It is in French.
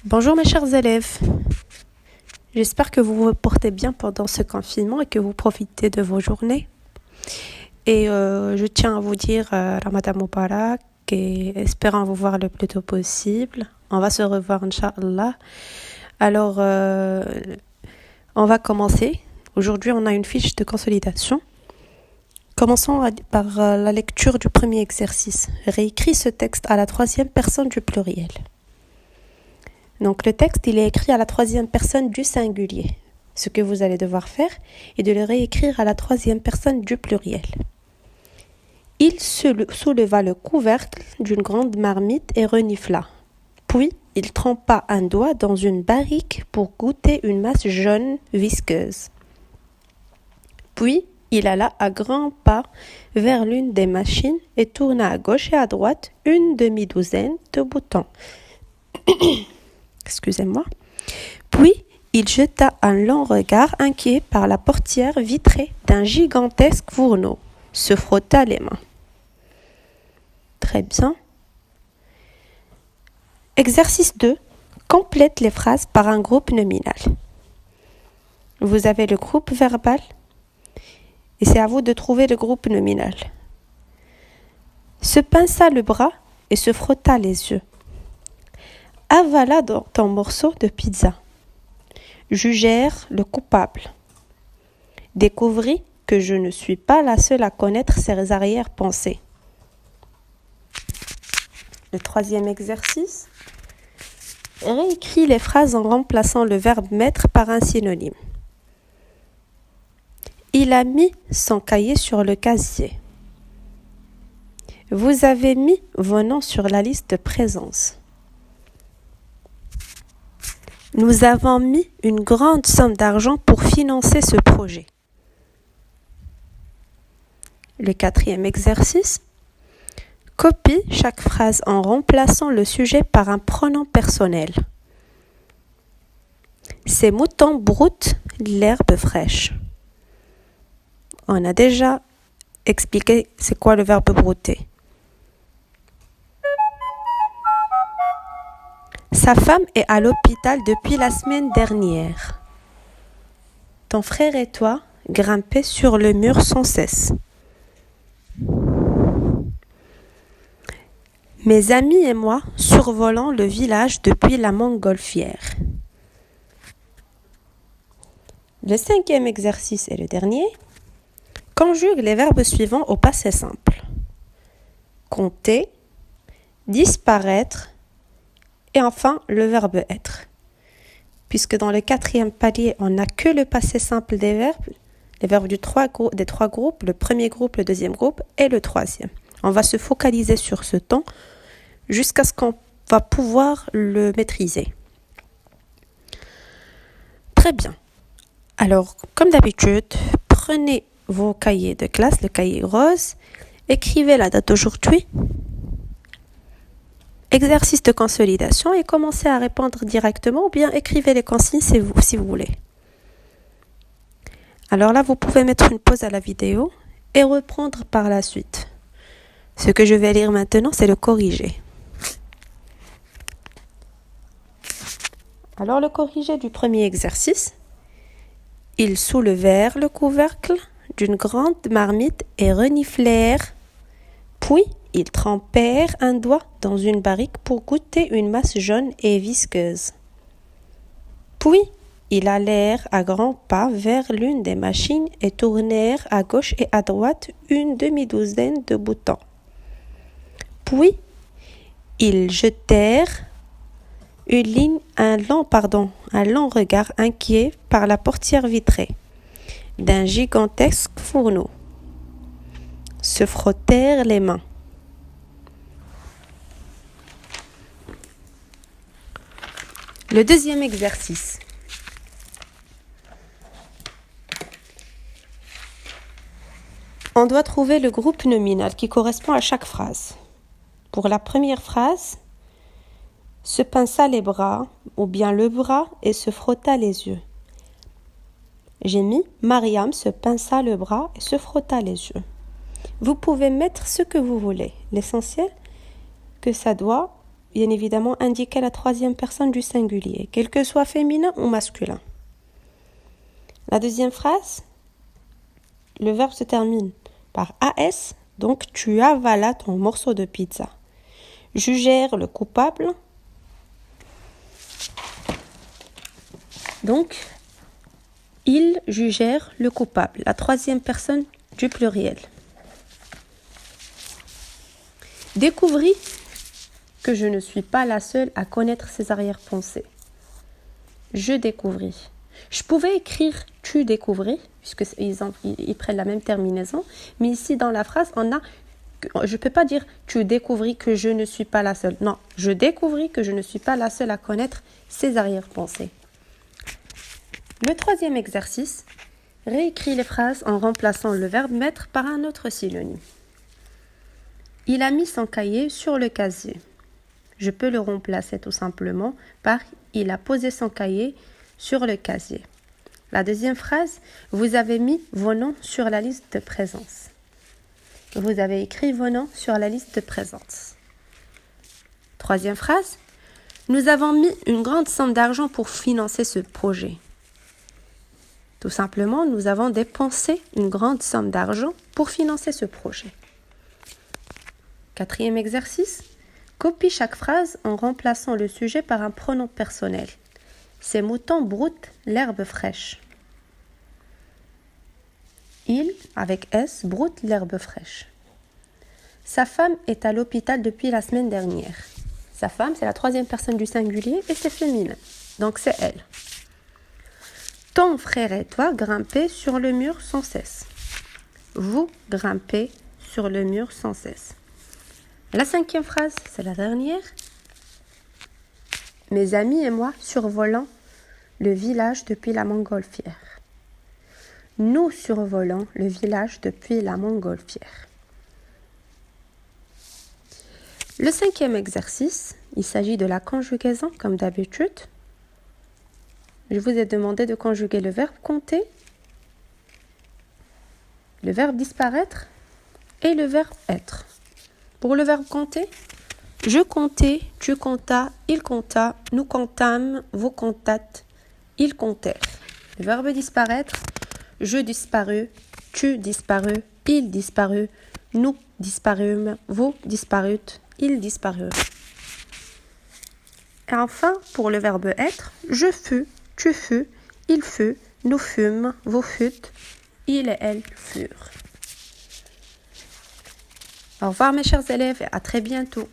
Bonjour mes chers élèves, j'espère que vous vous portez bien pendant ce confinement et que vous profitez de vos journées. Et je tiens à vous dire Ramadan Mubarak et espérant vous voir le plus tôt possible. On va se revoir Inch'Allah. Alors, on va commencer. Aujourd'hui, on a une fiche de consolidation. Commençons par la lecture du premier exercice. Réécris ce texte à la troisième personne du pluriel. Donc le texte, il est écrit à la troisième personne du singulier. Ce que vous allez devoir faire est de le réécrire à la troisième personne du pluriel. Il souleva le couvercle d'une grande marmite et renifla. Puis, il trempa un doigt dans une barrique pour goûter une masse jaune visqueuse. Puis, il alla à grands pas vers l'une des machines et tourna à gauche et à droite une demi-douzaine de boutons. Excusez-moi. Puis, il jeta un long regard inquiet par la portière vitrée d'un gigantesque fourneau, se frotta les mains. Très bien. Exercice 2. Complète les phrases par un groupe nominal. Vous avez le groupe verbal et c'est à vous de trouver le groupe nominal. Se pinça le bras et se frotta les yeux. Avala ton morceau de pizza. Jugèrent le coupable. Découvrit que je ne suis pas la seule à connaître ses arrière-pensées. Le troisième exercice. Réécris les phrases en remplaçant le verbe mettre par un synonyme. Il a mis son cahier sur le casier. Vous avez mis vos noms sur la liste de présence. Nous avons mis une grande somme d'argent pour financer ce projet. Le quatrième exercice. Copie chaque phrase en remplaçant le sujet par un pronom personnel. Ces moutons broutent l'herbe fraîche. On a déjà expliqué c'est quoi le verbe brouter. Sa femme est à l'hôpital depuis la semaine dernière. Ton frère et toi grimpez sur le mur sans cesse. Mes amis et moi survolons le village depuis la montgolfière. Le cinquième exercice et le dernier. Conjugue les verbes suivants au passé simple. Compter, disparaître, et enfin, le verbe être. Puisque dans le quatrième palier, on n'a que le passé simple des verbes, les verbes des trois groupes, le premier groupe, le deuxième groupe et le troisième. On va se focaliser sur ce temps jusqu'à ce qu'on va pouvoir le maîtriser. Très bien. Alors, comme d'habitude, prenez vos cahiers de classe, le cahier rose, écrivez la date d'aujourd'hui, exercice de consolidation et commencez à répondre directement ou bien écrivez les consignes si vous voulez. Alors là, vous pouvez mettre une pause à la vidéo et reprendre par la suite. Ce que je vais lire maintenant, c'est le corrigé. Alors le corrigé du premier exercice. Ils soulevèrent le couvercle d'une grande marmite et reniflèrent. Puis, ils trempèrent un doigt dans une barrique pour goûter une masse jaune et visqueuse. Puis, ils allèrent à grands pas vers l'une des machines et tournèrent à gauche et à droite une demi-douzaine de boutons. Puis, ils jetèrent un long regard inquiet par la portière vitrée d'un gigantesque fourneau. Se frottèrent les mains. Le deuxième exercice. On doit trouver le groupe nominal qui correspond à chaque phrase. Pour la première phrase, se pinça les bras ou bien le bras et se frotta les yeux. J'ai mis Mariam se pinça le bras et se frotta les yeux. Vous pouvez mettre ce que vous voulez. L'essentiel que ça doit bien évidemment indiquer la troisième personne du singulier, quel que soit féminin ou masculin. La deuxième phrase, le verbe se termine par AS, donc tu avalas ton morceau de pizza. Jugèrent le coupable. Donc, ils jugèrent le coupable, la troisième personne du pluriel. Découvris que je ne suis pas la seule à connaître ces arrière-pensées. Je découvris. Je pouvais écrire « tu découvris » puisqu'ils prennent la même terminaison, mais ici dans la phrase, je ne peux pas dire « tu découvris que je ne suis pas la seule ». Non, je découvris que je ne suis pas la seule à connaître ces arrière-pensées. Le troisième exercice, réécris les phrases en remplaçant le verbe mettre par un autre synonyme. Il a mis son cahier sur le casier. Je peux le remplacer tout simplement par il a posé son cahier sur le casier. La deuxième phrase, vous avez mis vos noms sur la liste de présence. Vous avez écrit vos noms sur la liste de présence. Troisième phrase, nous avons mis une grande somme d'argent pour financer ce projet. Tout simplement, nous avons dépensé une grande somme d'argent pour financer ce projet. Quatrième exercice, copie chaque phrase en remplaçant le sujet par un pronom personnel. Ces moutons broutent l'herbe fraîche. Il, avec S, broute l'herbe fraîche. Sa femme est à l'hôpital depuis la semaine dernière. Sa femme, c'est la troisième personne du singulier et c'est féminin. Donc c'est elle. Ton frère et toi grimpez sur le mur sans cesse. Vous grimpez sur le mur sans cesse. La cinquième phrase, c'est la dernière. Mes amis et moi survolons le village depuis la montgolfière. Nous survolons le village depuis la montgolfière. Le cinquième exercice, il s'agit de la conjugaison comme d'habitude. Je vous ai demandé de conjuguer le verbe compter, le verbe disparaître et le verbe être. Pour le verbe compter, je comptais, tu comptas, il compta, nous comptâmes, vous comptâtes, ils comptèrent. Le verbe disparaître, je disparus, tu disparus, il disparut, nous disparûmes, vous disparûtes, ils disparurent. Et enfin, pour le verbe être, je fus, tu fus, il fut, nous fûmes, vous fûtes, il et elle furent. Au revoir mes chers élèves et à très bientôt.